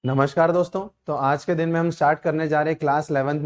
नमस्कार दोस्तों। तो आज के दिन में हम स्टार्ट करने जा रहे हैं क्लास 11th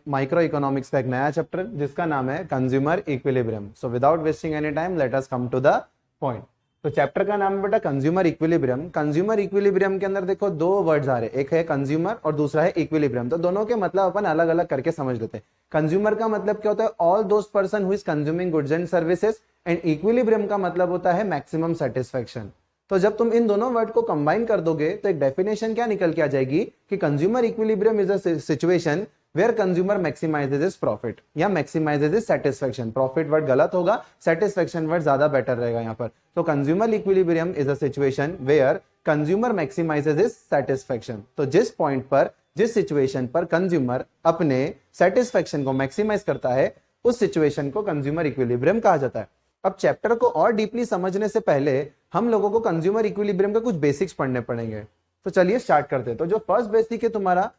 माइक्रो इकोनॉमिक्स का एक नया चैप्टर जिसका नाम है consumer equilibrium. So without wasting any time let us come to the point. तो चैप्टर का नाम है बेटा कंज्यूमर इक्विलिब्रियम। कंज्यूमर इक्विलिब्रियम के अंदर देखो दो वर्ड्स आ रहे हैं, एक है कंज्यूमर और दूसरा है इक्विलिब्रियम। तो दोनों के मतलब अपन अलग अलग करके समझ लेते हैं। कंज्यूमर का मतलब क्या होता है? All those person who is consuming goods and services. And equilibrium का मतलब होता है मैक्सिमम सेटिस्फेक्शन। तो जब तुम इन दोनों वर्ड को कंबाइन कर दोगे तो एक डेफिनेशन क्या निकल के आ जाएगी कि consumer equilibrium is a situation where consumer maximises is profit या maximises is satisfaction. Profit word गलत होगा, सेटिस्फेक्शन वर्ड ज्यादा बेटर रहेगा यहाँ पर। तो consumer equilibrium is a situation where consumer maximises is satisfaction. तो जिस पॉइंट पर, जिस सिचुएशन पर कंज्यूमर अपने सेटिस्फेक्शन को मैक्सिमाइज करता है उस सिचुएशन को कंज्यूमर इक्विलिब्रियम कहा जाता है। अब चैप्टर को और डीपली समझने से पहले हम लोगों को कंज्यूमर इक्विलिब्रियम का कुछ बेसिक्स पढ़ने पड़ेंगे। तो चलिए स्टार्ट करते हैं। तो जो फर्स्ट बेसिक है तुम्हारा,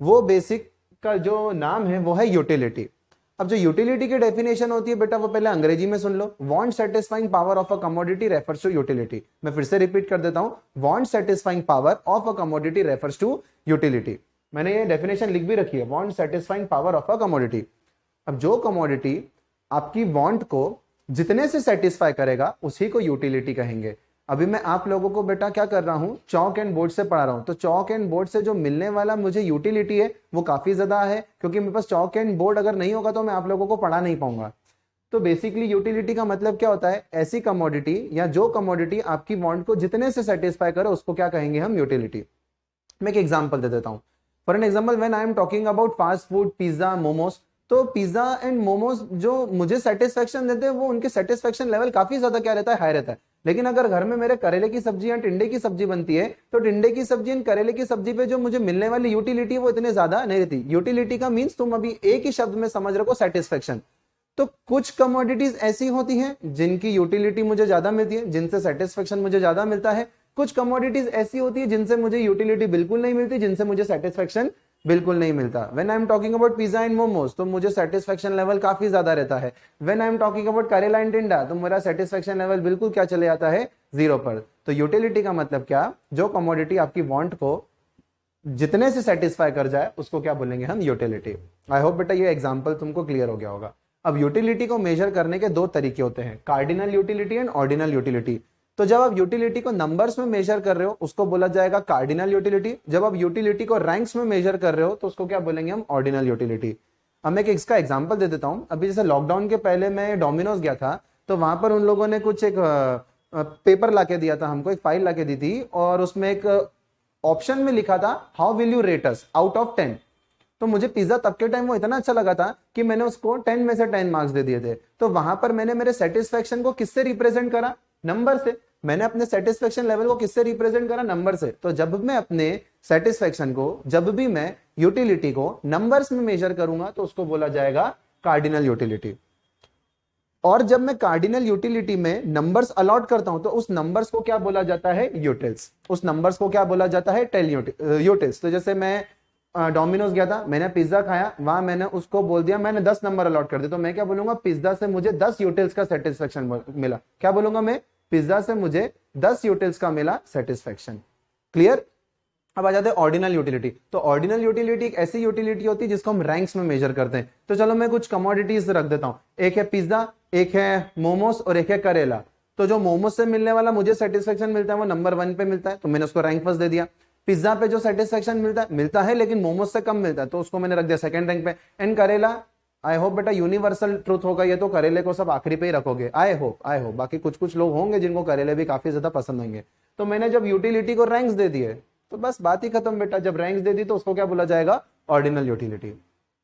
वो बेसिक का जो नाम है वो है यूटिलिटी। अब जो यूटिलिटी की डेफिनेशन होती है बेटा वो पहले अंग्रेजी में सुन लो। Want satisfying power of a commodity refers to utility. मैं फिर से रिपीट कर देता हूं, want satisfying power of a commodity refers to utility. मैंने ये डेफिनेशन लिख भी रखी है, want satisfying power of a commodity. अब जो कमोडिटी आपकी वांट को जितने से सेटिस्फाई करेगा उसी को यूटिलिटी कहेंगे। अभी मैं आप लोगों को बेटा क्या कर रहा हूं, चौक एंड बोर्ड से पढ़ा रहा हूं। तो चौक एंड बोर्ड से जो मिलने वाला मुझे यूटिलिटी है वो काफी ज्यादा है, क्योंकि मेरे पास चौक एंड बोर्ड अगर नहीं होगा तो मैं आप लोगों को पढ़ा नहीं पाऊंगा। तो बेसिकली यूटिलिटी का मतलब क्या होता है? ऐसी कमोडिटी या जो कमोडिटी आपकी वांट को जितने से सेटिस्फाई करे उसको क्या कहेंगे हम? यूटिलिटी। मैं एक एग्जांपल दे देता हूं। For an example, when I am talking about fast food, pizza, momos, तो पिज्जा एंड मोमोज जो मुझे सेटिस्फेक्शन देते हैं वो उनके सेटिस्फेक्शन लेवल काफी ज्यादा क्या रहता है? हाई रहता है। लेकिन अगर घर में मेरे करेले की सब्जी या टिंडे की सब्जी बनती है तो टिंडे की सब्जी एंड करेले की सब्जी पे जो मुझे मिलने वाली यूटिलिटी है वो इतने ज्यादा नहीं रहती। यूटिलिटी का मीन्स तुम अभी एक ही शब्द में समझ रखो, सेटिस्फेक्शन। तो कुछ कमोडिटीज ऐसी होती हैं जिनकी यूटिलिटी मुझे ज्यादा मिलती है, जिनसे सेटिस्फेक्शन मुझे ज्यादा मिलता है। कुछ कमोडिटीज ऐसी होती है जिनसे मुझे यूटिलिटी बिल्कुल नहीं मिलती, जिनसे मुझे सेटिस्फेक्शन बिल्कुल नहीं मिलता। When I am talking about pizza and momos तो मुझे सेटिस्फेक्शन लेवल काफी ज्यादा रहता है। When I am talking about करेला एंड टिंडा तो मेरा सेटिस्फेक्शन लेवल बिल्कुल क्या चले जाता है? जीरो पर। तो यूटिलिटी का मतलब क्या? जो कमोडिटी आपकी वांट को जितने से सेटिस्फाई कर जाए उसको क्या बोलेंगे हम? यूटिलिटी। आई होप बेटा ये एग्जांपल तुमको क्लियर हो गया होगा। अब यूटिलिटी को मेजर करने के दो तरीके होते हैं, cardinal utility and ordinal utility. तो जब आप यूटिलिटी को नंबर्स में मेजर कर रहे हो उसको बोला जाएगा कार्डिनल यूटिलिटी। जब आप यूटिलिटी को रैंक्स में मेजर कर रहे हो तो उसको क्या बोलेंगे हम? Ordinal utility. अब मैं इसका एग्जांपल दे देता हूं। अभी जैसे लॉकडाउन के पहले मैं डोमिनोज गया था, तो वहां पर उन लोगों ने कुछ एक पेपर लाके दिया था हमको, एक फाइल लाके दी थी, और उसमें एक ऑप्शन में लिखा था how will you rate us out of 10। तो मुझे पिज्जा तब के टाइम वो इतना अच्छा लगा था कि मैंने उसको 10 में से 10 मार्क्स दे दिए थे। तो वहां पर मैंने मेरे सेटिस्फेक्शन को किससे रिप्रेजेंट करा? नंबर से। मैंने अपने सेटिस्फेक्शन लेवल को किससे रिप्रेजेंट करा? नंबर से। तो जब मैं अपने सेटिस्फेक्शन को, जब भी मैं यूटिलिटी को नंबर्स में मेजर करूंगा तो उसको बोला जाएगा कार्डिनल यूटिलिटी। और जब मैं कार्डिनल यूटिलिटी में नंबर्स अलॉट करता हूं तो उस नंबर्स को क्या बोला जाता है? यूटिल्स। उस नंबर्स को क्या बोला जाता है? Tell utils. तो जैसे मैं डोमिनोज गया था, मैंने पिज्जा खाया, वहां मैंने उसको बोल दिया, मैंने 10 नंबर अलॉट कर दिया, तो मैं क्या बोलूंगा? पिज्जा से मुझे 10 यूटिल्स का सेटिस्फेक्शन मिला। क्या बोलूंगा मैं? पिज्जा से मुझे 10 यूटिल्स का मिला सेटिस्फेक्शन। क्लियर? अब आ जाते हैं ऑर्डिनल यूटिलिटी। तो ऑर्डिनल यूटिलिटी एक ऐसी यूटिलिटी होती है जिसको हम रैंक्स में मेजर करते हैं। तो चलो मैं कुछ कमोडिटीज रख देता हूं, एक है पिज्जा, एक है मोमोस और एक है करेला। तो जो मोमोस से मिलने वाला मुझे सेटिस्फेक्शन मिलता है वो नंबर 1 पे मिलता है, तो मैंने उसको रैंक फर्स्ट दे दिया। पिज्जा पे जो सेटिस्फेक्शन मिलता है लेकिन मोमोस से कम मिलता है, तो उसको मैंने रख दिया सेकंड रैंक पे। एंड करेला, आई होप बेटा यूनिवर्सल ट्रूथ होगा ये, तो करेले को सब आखिरी पे ही रखोगे। आई होप बाकी कुछ कुछ लोग होंगे जिनको करेले भी काफी ज्यादा पसंद होंगे। तो मैंने जब यूटिलिटी को रैंक्स दे दिए तो बस बात ही खत्म बेटा। जब रैंक्स दे दी तो उसको क्या बोला जाएगा? Ordinal utility.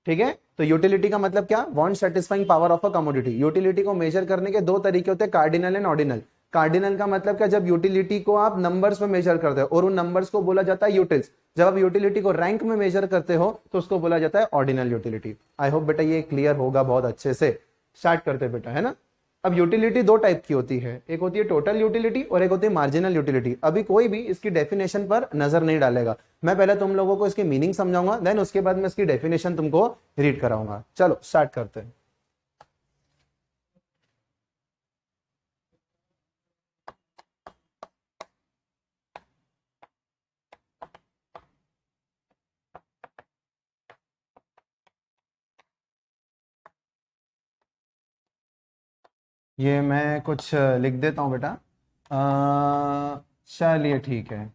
ठीक है? तो यूटिलिटी का मतलब क्या? Want satisfying power of a commodity. Utility को मेजर करने के दो तरीके होते हैं, कार्डिनल एंड ऑर्डिनल। कार्डिनल का मतलब क्या? जब यूटिलिटी को आप नंबर्स में मेजर करते हो और उन नंबर्स को बोला जाता है यूटिल्स। जब आप यूटिलिटी को रैंक में मेजर करते हो तो उसको बोला जाता है ऑर्डिनल यूटिलिटी। आई होप बेटा ये क्लियर होगा बहुत अच्छे से। स्टार्ट करते बेटा, है ना? अब यूटिलिटी दो टाइप की होती है, एक होती है टोटल यूटिलिटी और एक होती है मार्जिनल यूटिलिटी। अभी कोई भी इसकी डेफिनेशन पर नजर नहीं डालेगा, मैं पहले तुम लोगों को इसकी मीनिंग समझाऊंगा, देन उसके बाद मैं इसकी डेफिनेशन तुमको रीड कराऊंगा। चलो स्टार्ट करते हैं। ये मैं कुछ लिख देता हूँ बेटा। चलिए ठीक है।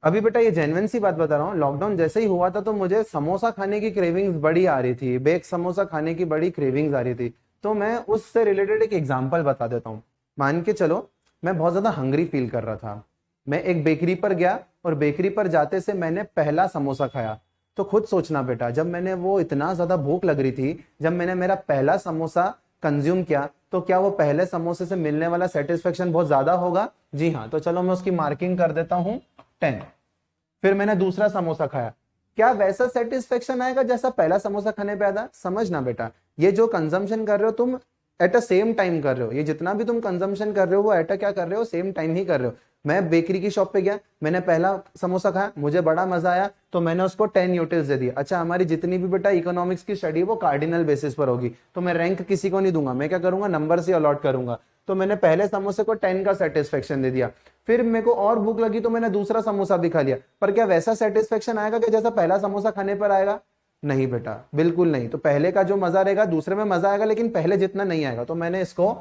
अभी बेटा ये जेन्युइन सी बात बता रहा हूँ, लॉकडाउन जैसे ही हुआ था तो मुझे समोसा खाने की क्रेविंग्स बड़ी आ रही थी, बेक समोसा खाने की बड़ी क्रेविंग्स आ रही थी। तो मैं उससे रिलेटेड एक एग्जांपल बता देता हूँ। मान के चलो मैं बहुत ज्यादा हंग्री फील कर रहा था, मैं एक बेकरी पर गया और बेकरी पर जाते से मैंने पहला समोसा खाया। तो खुद सोचना बेटा, जब मैंने वो इतना ज्यादा भूख लग रही थी, जब मैंने मेरा पहला समोसा कंज्यूम किया, तो क्या वो पहले समोसे से मिलने वाला सेटिस्फेक्शन बहुत ज्यादा होगा? जी हाँ। तो चलो मैं उसकी मार्किंग कर देता हूं 10। फिर मैंने दूसरा समोसा खाया, क्या वैसा सेटिस्फेक्शन आएगा जैसा पहला समोसा खाने पे आया था? समझना बेटा, ये जो कंजम्पशन कर रहे हो तुम एट अ सेम टाइम कर रहे हो, ये जितना भी तुम कंजम्पशन कर रहे हो वो एट अ क्या कर रहे हो, सेम टाइम ही कर रहे हो। मैं बेकरी की शॉप पे गया, मैंने पहला समोसा खाया, मुझे बड़ा मजा आया, तो मैंने उसको 10 यूटिल्स दे दिया। अच्छा, हमारी जितनी भी बेटा इकोनॉमिक्स की स्टडी वो कार्डिनल बेसिस पर होगी, तो मैं रैंक किसी को नहीं दूंगा, मैं क्या करूंगा, नंबर से अलॉट करूंगा। तो मैंने पहले समोसे को 10 का सेटिस्फेक्शन दे दिया। फिर मेरे को और भूख लगी तो मैंने दूसरा समोसा भी खा लिया, पर क्या वैसा सेटिस्फेक्शन आएगा कि जैसा पहला समोसा खाने पर आएगा? नहीं बेटा, बिल्कुल नहीं। तो पहले का जो मजा रहेगा दूसरे में मजा आएगा, लेकिन पहले जितना नहीं आएगा। तो मैंने इसको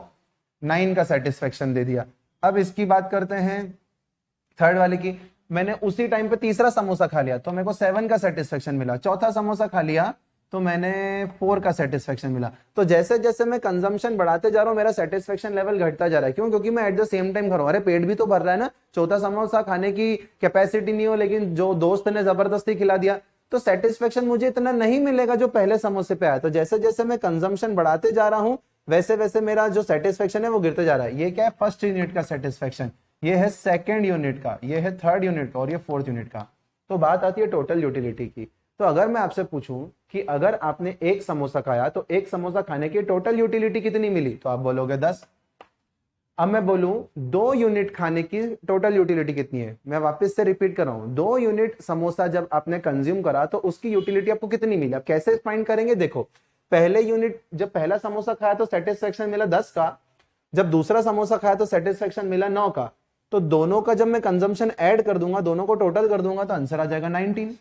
9 का सेटिस्फेक्शन दे दिया। अब इसकी बात करते हैं थर्ड वाले की। मैंने उसी टाइम पे तीसरा समोसा खा लिया तो मेरे को 7 का सेटिस्फेक्शन मिला। चौथा समोसा खा लिया तो मैंने 4 का सेटिस्फेक्शन मिला। तो जैसे जैसे मैं कंजम्पशन बढ़ाते जा रहा हूं मेरा सेटिस्फेक्शन लेवल घटता जा रहा है। क्यों? क्योंकि मैं एट द सेम टाइम खा रहा हूं। अरे पेट भी तो भर रहा है ना, चौथा समोसा खाने की कैपेसिटी नहीं हो, लेकिन जो दोस्त ने जबरदस्ती खिला दिया, तो सेटिस्फेक्शन मुझे इतना नहीं मिलेगा जो पहले समोसे पे आया। तो जैसे जैसे मैं कंजम्पशन बढ़ाते जा रहा हूं वैसे वैसे मेरा जो सेटिस्फेक्शन है वो गिरते जा रहा है। ये क्या है? फर्स्ट यूनिट का सेटिस्फेक्शन, ये है सेकेंड यूनिट का, ये है थर्ड यूनिट का और ये फोर्थ यूनिट का। तो बात आती है टोटल यूटिलिटी की। तो अगर मैं आपसे पूछूं कि अगर आपने एक समोसा खाया तो एक समोसा खाने की टोटल यूटिलिटी कितनी मिली, तो आप बोलोगे 10। अब मैं बोलूं 2 यूनिट खाने की टोटल यूटिलिटी कितनी है, मैं वापस से रिपीट कर रहा हूं, 2 यूनिट समोसा जब आपने कंज्यूम करा तो उसकी यूटिलिटी आपको कितनी मिली। आप कैसे फाइंड करेंगे? देखो, पहले यूनिट जब पहला समोसा खाया तो सेटिस्फेक्शन मिला 10 का, जब दूसरा समोसा खाया तो सेटिस्फेक्शन मिला 9 का। तो दोनों का जब मैं कंजम्पशन ऐड कर दूंगा, दोनों को टोटल कर दूंगा, तो आंसर आ जाएगा 19।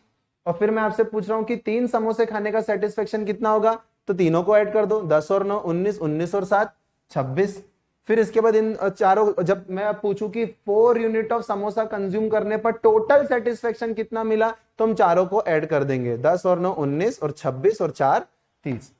और फिर मैं आपसे पूछ रहा हूं कि 3 समोसे खाने का सेटिस्फेक्शन कितना होगा, तो तीनों को ऐड कर दो, 10 और 9 19, 19 और 7 26। फिर इसके बाद इन चारों, जब मैं पूछूं कि 4 यूनिट ऑफ समोसा कंज्यूम करने पर टोटल सेटिस्फेक्शन कितना मिला, तो हम चारों को ऐड कर देंगे, 10 और 9 19 और 26 और 4 30।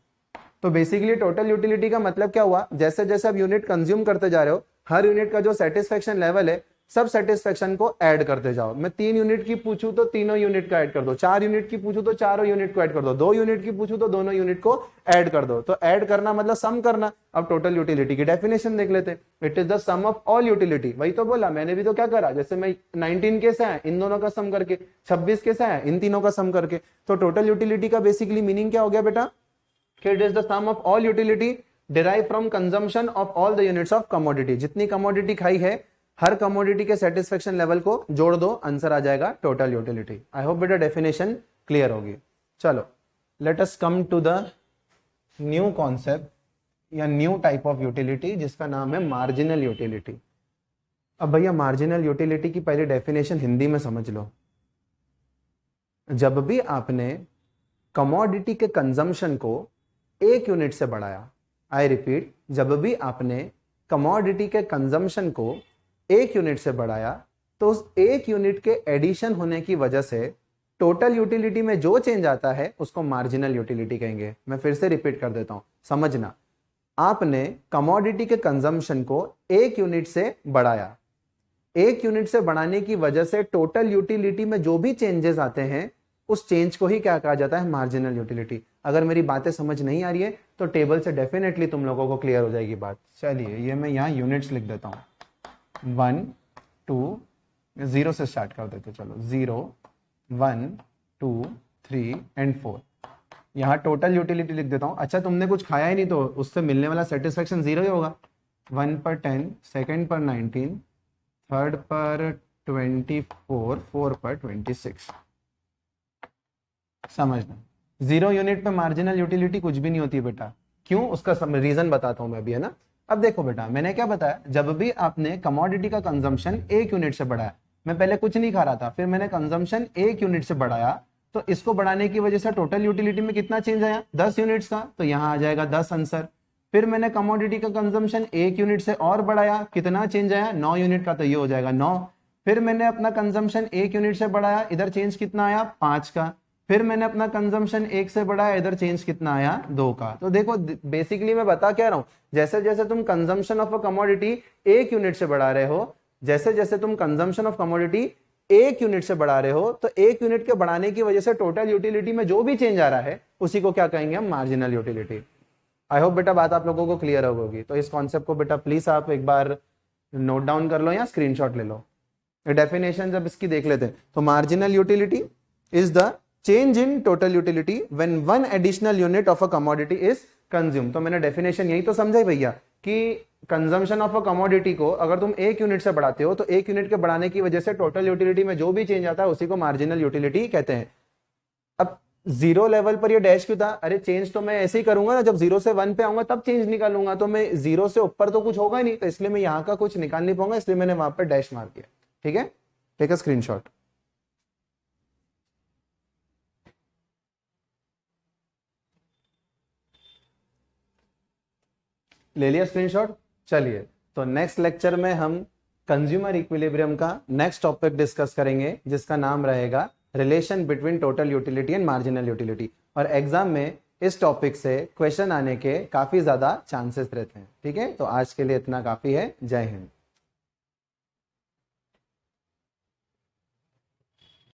तो बेसिकली टोटल यूटिलिटी का मतलब क्या हुआ, जैसे जैसे आप यूनिट कंज्यूम करते जा रहे हो हर यूनिट का जो सेटिस्फेक्शन लेवल है सब सेटिस्फेक्शन को ऐड करते जाओ। मैं 3 यूनिट की पूछूं तो तीनों यूनिट का ऐड कर दो, 4 यूनिट की पूछूं तो चारों यूनिट को ऐड कर दो, 2 यूनिट की पूछूं तो दोनों यूनिट को ऐड कर दो। तो ऐड करना मतलब सम करना। अब टोटल यूटिलिटी की डेफिनेशन देख लेते हैं। It is the sum of all utility. वही तो बोला मैंने भी, तो क्या करा, जैसे मैं 19 कैसे आया, इन दोनों का सम करके, 26 कैसे आया, इन तीनों का सम करके। तो टोटल यूटिलिटी का बेसिकली मीनिंग क्या हो गया बेटा, it is the sum of all utility derived from consumption of all the units of commodity। जितनी कमोडिटी खाई है हर कमोडिटी के सेटिस्फेक्शन लेवल को जोड़ दो, आंसर आ जाएगा टोटल यूटिलिटी। आई होप बेटा डेफिनेशन क्लियर होगी। चलो let us come to the new concept या न्यू टाइप ऑफ यूटिलिटी जिसका नाम है मार्जिनल यूटिलिटी। अब भैया मार्जिनल यूटिलिटी की पहले डेफिनेशन हिंदी में समझ लो। जब भी आपने कमोडिटी के कंजम्पशन को 1 यूनिट से बढ़ाया, आई रिपीट, जब भी आपने कमोडिटी के कंजम्पशन को 1 यूनिट से बढ़ाया तो उस 1 यूनिट के एडिशन होने की वजह से टोटल यूटिलिटी में जो चेंज आता है उसको मार्जिनल यूटिलिटी कहेंगे। मैं फिर से रिपीट कर देता हूं, समझना। आपने कमोडिटी के कंजम्पशन को 1 यूनिट से बढ़ाया, 1 यूनिट से बढ़ाने की वजह से टोटल यूटिलिटी में जो भी चेंजेस आते हैं उस चेंज को ही क्या कहा जाता है, मार्जिनल यूटिलिटी। अगर मेरी बातें समझ नहीं आ रही है तो टेबल से डेफिनेटली तुम लोगों को क्लियर हो जाएगी बात। चलिए ये मैं यहाँ यूनिट्स लिख देता हूँ, 1 2 0 से स्टार्ट कर देते, चलो 0 1 2 3 एंड 4। यहाँ टोटल यूटिलिटी लिख देता हूँ। अच्छा तुमने कुछ खाया ही नहीं तो उससे मिलने वाला सेटिस्फेक्शन 0 ही होगा। 1 पर 10, सेकेंड पर 19, थर्ड पर 24, 4 पर 26। समझना, 0 यूनिट पे मार्जिनल यूटिलिटी कुछ भी नहीं होती बेटा। क्यों, उसका रीजन बताता हूं मैं अभी, है ना। अब देखो बेटा, मैंने क्या बताया, जब भी आपने कमोडिटी का कंजम्पशन 1 यूनिट से बढ़ाया, मैं पहले कुछ नहीं खा रहा था, फिर मैंने कंजम्पशन 1 यूनिट से बढ़ाया, तो इसको बढ़ाने की वजह से टोटल यूटिलिटी में कितना चेंज आया, 10 यूनिट्स का, तो यहां आ जाएगा 10 आंसर। फिर मैंने कमोडिटी का कंजम्पशन 1 यूनिट से और बढ़ाया, कितना चेंज आया 9 यूनिट का, तो ये हो जाएगा 9। फिर मैंने अपना कंजम्पशन 1 यूनिट से बढ़ाया, इधर चेंज कितना आया 5 का। फिर मैंने अपना कंजम्पशन 1 से बढ़ाया, इधर चेंज कितना आया 2 का। तो देखो बेसिकली मैं बता क्या रहा हूं, जैसे जैसे तुम consumption of a commodity 1 unit से बढ़ा रहे हो, जैसे जैसे तुम कंजम्पशन ऑफ कमोडिटी 1 यूनिट से बढ़ा रहे हो, तो 1 यूनिट के बढ़ाने की वजह से टोटल यूटिलिटी में जो भी चेंज आ रहा है उसी को क्या कहेंगे हम, मार्जिनल यूटिलिटी। आई होप बेटा बात आप लोगों को क्लियर होगी। तो इस कॉन्सेप्ट को बेटा प्लीज आप एक बार नोट डाउन कर लो या स्क्रीनशॉट ले लो। डेफिनेशन जब इसकी देख लेते हैं, तो marginal utility is the change in total utility when one additional unit of a commodity is consume. तो मैंने डेफिनेशन यही तो समझा ही भैया कि कंजम्पशन ऑफ अ कमोडिटी को अगर तुम 1 यूनिट से बढ़ाते हो, तो 1 यूनिट के बढ़ाने की वजह से टोटल यूटिलिटी में जो भी चेंज आता है उसी को मार्जिनल यूटिलिटी कहते हैं। अब जीरो लेवल पर ये डैश क्यों था, अरे चेंज तो मैं ऐसे ही करूंगा ना, जब 0 से 1 पे आऊंगा तब चेंज निकालूंगा, तो मैं 0 से ऊपर तो कुछ होगा ही नहीं, तो इसलिए मैं यहाँ का कुछ निकाल नहीं पाऊंगा, इसलिए मैंने वहां पर डैश मार दिया। ठीक है, टेक अ स्क्रीनशॉट। ले लिया स्क्रीनशॉट। चलिए, तो नेक्स्ट लेक्चर में हम कंज्यूमर इक्विलिब्रियम का नेक्स्ट टॉपिक डिस्कस करेंगे, जिसका नाम रहेगा relation between total utility and marginal utility. और एग्जाम में इस टॉपिक से क्वेश्चन आने के काफी ज्यादा चांसेस रहते हैं। ठीक है, तो आज के लिए इतना काफी है। जय हिंद।